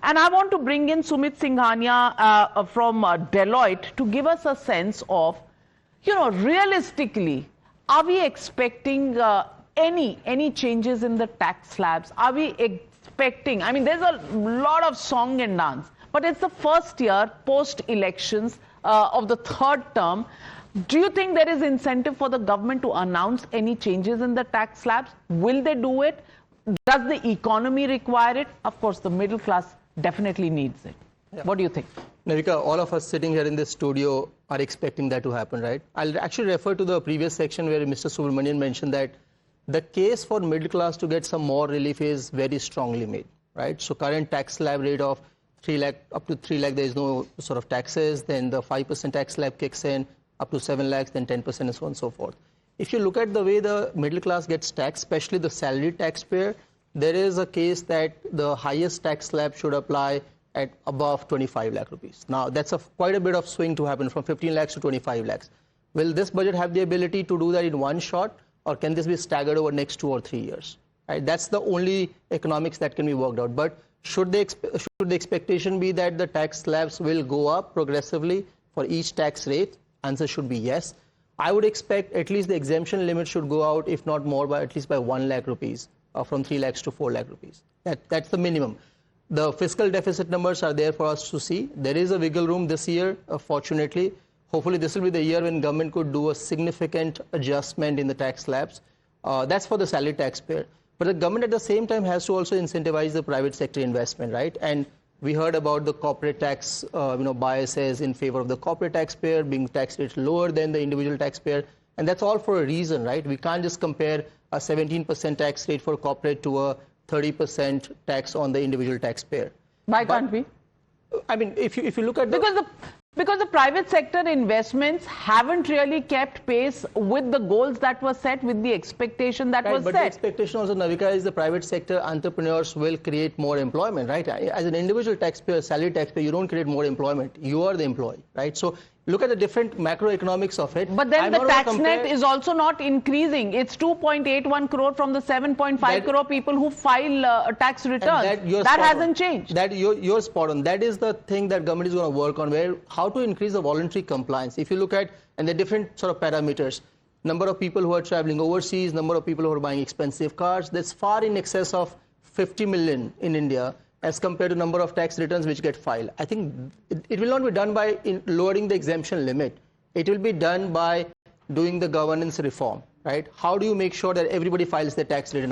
And I want to bring in Sumit Singhania from Deloitte to give us a sense of, realistically, are we expecting any changes in the tax slabs? Are we expecting, I mean, there's a lot of song and dance, but it's the first year post-elections of the third term. Do you think there is incentive for the government to announce any changes in the tax slabs? Will they do it? Does the economy require it? Of course, the middle class definitely needs it. Yeah. What do you think? Navika, all of us sitting here in this studio are expecting that to happen, right? I'll actually refer to the previous section where Mr. Subramanian mentioned that the case for middle class to get some more relief is very strongly made, right? So current tax slab rate of 3 lakh, up to 3 lakh, there is no sort of taxes. Then the 5% tax slab kicks in, up to 7 lakhs, then 10% and so on and so forth. If you look at the way the middle class gets taxed, especially the salaried taxpayer, there is a case that the highest tax slab should apply at above 25 lakh rupees. Now, that's quite a bit of swing to happen from 15 lakhs to 25 lakhs. Will this budget have the ability to do that in one shot, or can this be staggered over next 2 or 3 years? Right? That's the only economics that can be worked out. But should the expectation be that the tax slabs will go up progressively for each tax rate? Answer should be yes. I would expect at least the exemption limit should go out, if not more, by at least by 1 lakh rupees, from 3 lakhs to 4 lakh rupees. That's the minimum. The fiscal deficit numbers are there for us to see. There is a wiggle room this year, fortunately. Hopefully, this will be the year when government could do a significant adjustment in the tax slabs. That's for the salaried taxpayer. But the government at the same time has to also incentivize the private sector investment, right? And we heard about the corporate tax, biases in favor of the corporate taxpayer being tax rate lower than the individual taxpayer. And that's all for a reason, right? We can't just compare a 17% tax rate for corporate to a 30% tax on the individual taxpayer. Why can't we? I mean, if you look at because the private sector investments haven't really kept pace with the goals that were set, with the expectation that was set. But the expectation also, Navika, is the private sector entrepreneurs will create more employment, right? As an individual taxpayer, salary taxpayer, you don't create more employment. You are the employee, right? So look at the different macroeconomics of it. But then the tax net is also not increasing. It's 2.81 crore from the 7.5 crore people who file tax returns. That hasn't changed. You're spot on. That is the thing that government is going to work on, where how to increase the voluntary compliance. If you look at, and the different sort of parameters, number of people who are traveling overseas, number of people who are buying expensive cars, that's far in excess of 50 million in India, as compared to number of tax returns which get filed. I think it will not be done by lowering the exemption limit. It will be done by doing the governance reform, right? How do you make sure that everybody files their tax return?